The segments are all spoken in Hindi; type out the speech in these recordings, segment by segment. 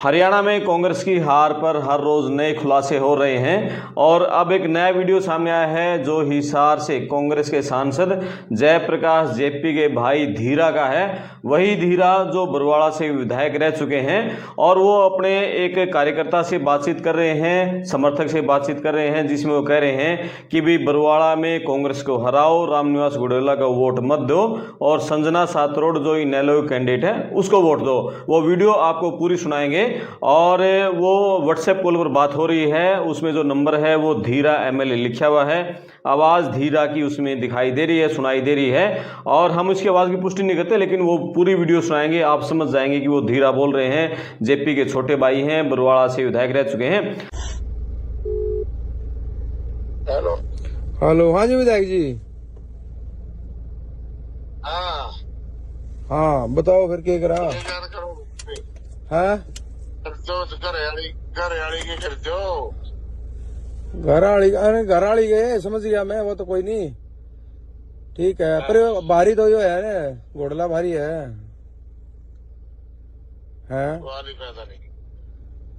हरियाणा में कांग्रेस की हार पर हर रोज नए खुलासे हो रहे हैं और अब एक नया वीडियो सामने आया है जो हिसार से कांग्रेस के सांसद जयप्रकाश जेपी के भाई धीरा का है। वही धीरा जो बरवाड़ा से विधायक रह चुके हैं और वो अपने एक कार्यकर्ता से बातचीत कर रहे हैं, समर्थक से बातचीत कर रहे हैं, जिसमें वो कह रहे हैं कि भी बरवाड़ा में कांग्रेस को हराओ, रामनिवास गुडेला का वोट मत दो और संजना सातरोड जो इनेलो कैंडिडेट है उसको वोट दो। वो वीडियो आपको पूरी सुनाएंगे और वो व्हाट्सएप कॉल पर बात हो रही है। उसमें जो नंबर है वो धीरा एमएलए लिखा हुआ है, आवाज़ धीरा की उसमें दिखाई दे रही है, सुनाई दे रही है और हम उसकी आवाज़ की पुष्टि नहीं करते, लेकिन वो पूरी वीडियो सुनाएंगे, आप समझ जाएंगे कि वो धीरा बोल रहे हैं। जेपी के छोटे भाई हैं, बरवाड़ा से विधायक रह चुके हैं। हेलो हेलो, हाँ जी विधायक जी। हाँ बताओ फिर क्या करा है? घर वाली गए, समझ गया मैं, वो तो कोई नहीं, ठीक है। पर भारी तो यो है ना, घोड़ला भारी है।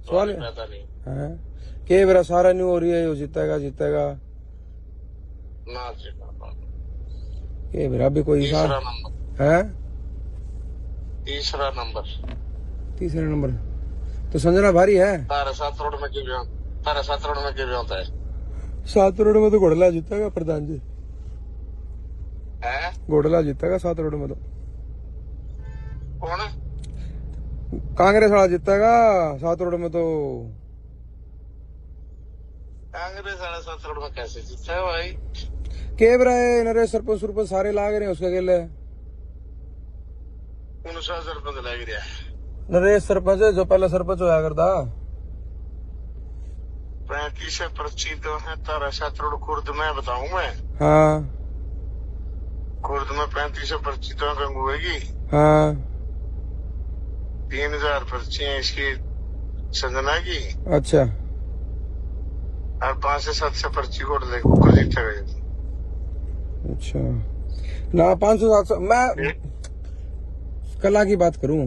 सवाल है के मेरा सारा नहीं हो रही है, यो जीतेगा जीतेगा के मेरा भी कोई है। तीसरा नंबर तो संजना भारी है। 7 रोड में क्यों होता है? 7 रोड में तो घोड़ला जीतेगा प्रधान जी, घोड़ला जीतेगा 7 रोड में तो। कौन? कांग्रेस वाला जीतेगा 7 रोड में तो। कांग्रेस वाला 7 रोड में कैसे जीता है भाई? केबरा है, नरेश सरपंच सारे लाग रहे हैं उसके अकेले। कौन सा सरपंच लाग रहा है? नरेश सरपंच है जो पहले सरपंच होया करता। 35 पर्ची तो है तारा 7 रोड खुर्द में, बताऊं मैं? हाँ खुर्द में 35 पर्ची तो गंगुएगी। हाँ 3000 पर्ची है इसकी संजना की। अच्छा, और 5 से 7 से पर्ची कोड लेकर जीतेगा। अच्छा ना 500-700 मैं कला की बात करूं।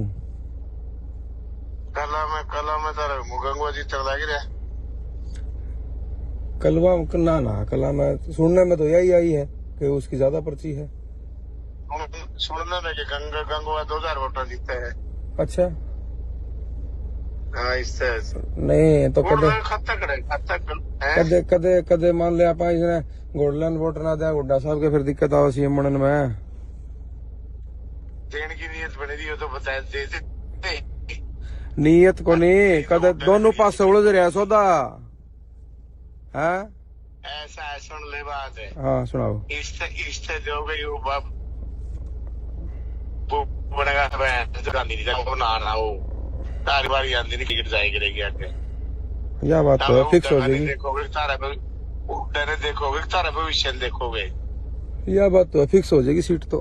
कला में तारा गंगुआ जीत लग रहा। कलवा ना कला में सुनने में तो यही आई है कि उसकी ज्यादा पर्ची है। सुनने में कि गंगुआ 2000 वोट जीतता है। अच्छा हाँ इससे नहीं तो कदे मान लिया आप इसने घोड़लन वोट ना दिया गुड्डा साहब के, फिर दिक्कत आओ सीएम बनने में। देने की नीयत बनी रही हो तो बता दे। नीयत को नहीं, कदे दोनों पास से उलझ रहा सौदा है। ऐसा है, सुन ले बात है। हाँ सुनाओ। इश्ते जो गई वो बाप वो बनेगा वो ना हो तारी बारी आंधी नहीं टिकट जाएगी रहेगी आगे। यह बात तो फिक्स हो जाएगी। देखोगे तारा भविष्य देखोगे, यह बात तो फिक्स हो जाएगी सीट तो।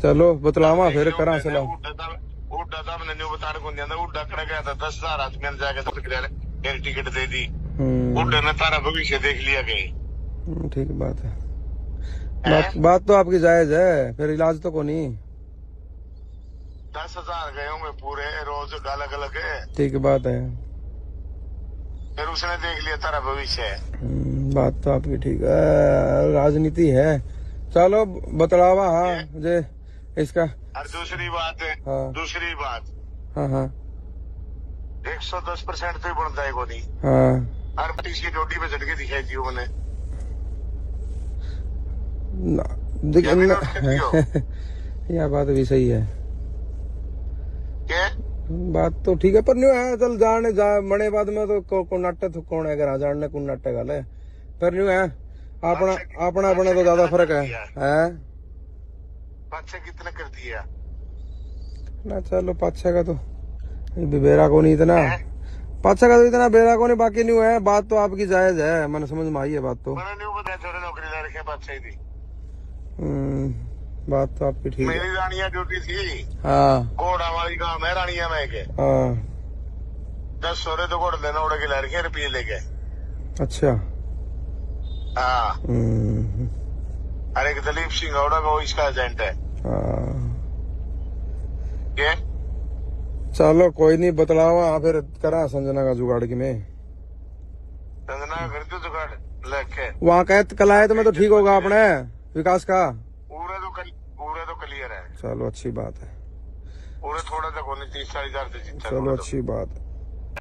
चलो बतलावा फिर करा सलाम। टिकट दे दी ने तारा भविष्य देख लिया गई। ठीक बात है, बात तो आपकी जायज है, फिर इलाज तो को नहीं। 10,000 गए होंगे पूरे रोज अलग अलग है। ठीक बात है, फिर उसने देख लिया तारा भविष्य। बात तो आपकी ठीक है, राजनीति है। चलो बतलावा। हाँ जे इसका। और दूसरी बात है। हाँ दूसरी बात। हाँ 110% तो ही बनता है को नहीं। हाँ हर की रोटी पे चढ़ के दिखाई थी मैंने। यह बात भी सही है। क्या बात तो ठीक है, पर नहीं है चल जाने जा मणे बाद में तो नाट्य कौन है घर जानने कौन नाट्य गल है, पर नहीं है अपना अपने तो ज्यादा फर्क है। पाछे कितना कर दिया ना? चलो पाछे का तो बेरा को नहीं इतना, पाछे का तो इतना बेरा को नहीं, बाकी नहीं है। बात तो आपकी जायज है, मैंने समझ में आई है बात तो। मैंने नहीं बताया थोड़े नौकरी ले रखे पाछे थी। बात तो आपकी ठीक है। मेरी रानिया ड्यूटी थी। हाँ घोड़ा वाली काम है रानिया में के। हाँ 10 सोरे तो घोड़ लेना उड़ के ला रखे रुपये लेके। अच्छा हाँ अरे दलीप सिंह औड़ा का वो इसका एजेंट है। हाँ ये चलो कोई नहीं, बतलावा फिर करा संजना का जुगाड़ की में संजना घर के जुगाड़ लेके वहाँ कलायत में तो ठीक होगा अपने विकास का। पूरे तो क्लियर है। चलो अच्छी बात है। पूरे थोड़ा तक होने 30-40,000 से जीता। चलो अच्छी बात है।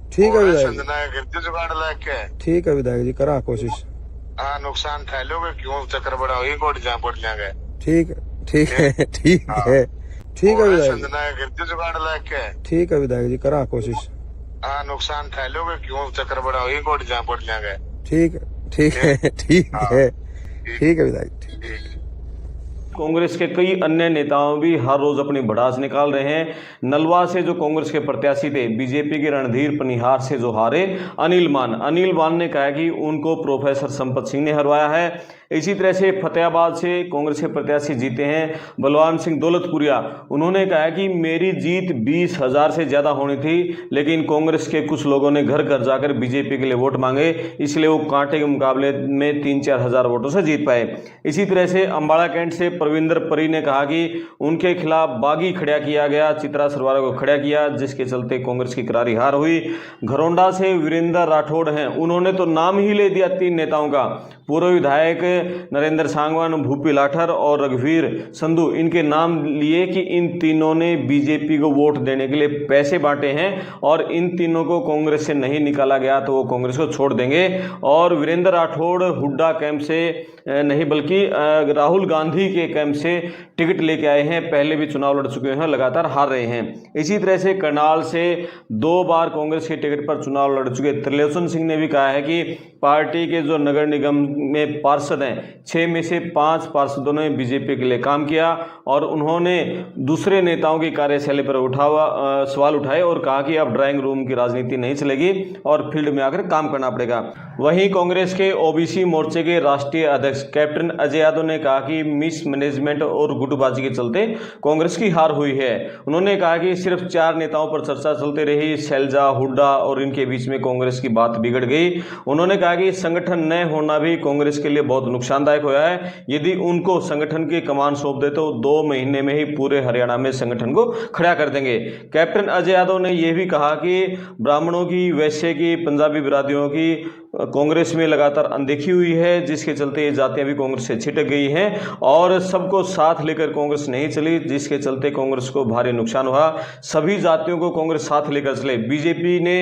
ठीक है विधायक, संजना के घर के जुगाड़ लेके ठीक है विधायक जी, करा कोशिश। हाँ नुकसान ठह लोगे क्यों, चक्कर बड़ा हो कोट जहाँ पड़ जाएंगे। ठीक है ठीक है ठीक है ठीक है विधायक, संजना के घर के जुगाड़ लेके ठीक है विधायक जी, करा कोशिश। हाँ नुकसान ठह लोगे क्यों, चक्कर बड़ा हो कोट जहाँ पड़ जाएंगे। ठीक है ठीक है ठीक है ठीक है विधायक। कांग्रेस के कई अन्य नेताओं भी हर रोज अपनी भड़ास निकाल रहे हैं। नलवा से जो कांग्रेस के प्रत्याशी थे, बीजेपी के रणधीर पनिहार से जो हारे अनिल मान ने कहा कि उनको प्रोफेसर संपत सिंह ने हरवाया है। इसी तरह से फतेहाबाद से कांग्रेस के प्रत्याशी जीते हैं बलवान सिंह दौलतपुरिया। उन्होंने कहा कि मेरी जीत 20,000 से ज्यादा होनी थी, लेकिन कांग्रेस के कुछ लोगों ने घर घर जाकर बीजेपी के लिए वोट मांगे, इसलिए वो कांटे के मुकाबले में 3-4 हजार वोटों से जीत पाए। इसी तरह से अंबाड़ा कैंट से परविंदर परी ने कहा कि उनके खिलाफ बागी खड़ा किया गया, चित्रा सरवारा को खड़ा किया, जिसके चलते कांग्रेस की करारी हार हुई। घरौंडा से वीरेंद्र राठौड़ हैं, उन्होंने तो नाम ही ले दिया 3 नेताओं का। पूर्व विधायक नरेंद्र सांगवान, भूपी लाठर और रघुवीर संधू, इनके नाम लिए कि इन तीनों ने बीजेपी को वोट देने के लिए पैसे बांटे हैं और इन तीनों को कांग्रेस से नहीं निकाला गया तो वो कांग्रेस को छोड़ देंगे। और वीरेंद्र राठौड़ हुड्डा कैंप से नहीं बल्कि राहुल गांधी के कैंप से टिकट लेके आए हैं, पहले भी चुनाव लड़ चुके हैं, लगातार हार रहे हैं। इसी तरह से करनाल से 2 बार कांग्रेस के टिकट पर चुनाव लड़ चुके त्रिलोचन सिंह ने भी कहा है कि पार्टी के जो नगर निगम में पार्षद हैं, 6 में से 5 पार्षदों ने बीजेपी के लिए काम किया और उन्होंने दूसरे नेताओं की कार्यशैली पर सवाल उठाए और कहा कि अब ड्राइंग रूम की राजनीति नहीं चलेगी और फील्ड में आकर काम करना पड़ेगा। वहीं कांग्रेस के ओबीसी मोर्चे के राष्ट्रीय अध्यक्ष कैप्टन अजय यादव ने कहा कि मिस मैनेजमेंट और गुटबाजी के चलते कांग्रेस की हार हुई है। उन्होंने कहा कि सिर्फ 4 नेताओं पर चर्चा चलती रही, शैलजा, हुड्डा और इनके बीच में कांग्रेस की बात बिगड़ गई। उन्होंने कहा कि संगठन न होना भी कांग्रेस के लिए बहुत नुकसानदायक हुआ है। यदि उनको संगठन की कमान सौंप दे तो 2 महीने में ही पूरे हरियाणा में संगठन को खड़ा कर देंगे। कैप्टन अजय यादव ने यह भी कहा कि ब्राह्मणों की, वैश्य की, पंजाबी बिरादरियों की कांग्रेस में लगातार अनदेखी हुई है, जिसके चलते ये जातियां भी कांग्रेस से छिटक गई हैं और सबको साथ लेकर कांग्रेस नहीं चली, जिसके चलते कांग्रेस को भारी नुकसान हुआ। सभी जातियों को कांग्रेस साथ लेकर चले। बीजेपी ने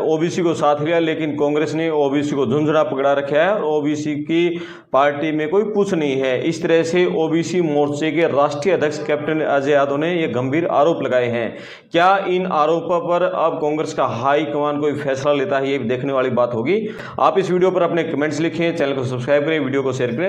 ओबीसी को साथ लिया, लेकिन कांग्रेस ने ओबीसी को झुंझुना पकड़ा रखा है और ओबीसी की पार्टी में कोई पूछ नहीं है। इस तरह से ओबीसी मोर्चे के राष्ट्रीय अध्यक्ष कैप्टन अजय यादव ने यह गंभीर आरोप लगाए हैं। क्या इन आरोपों पर अब कांग्रेस का हाईकमान कोई फैसला लेता है, ये देखने वाली बात होगी। आप इस वीडियो पर अपने कमेंट्स लिखें, चैनल को सब्सक्राइब करें, वीडियो को शेयर करें।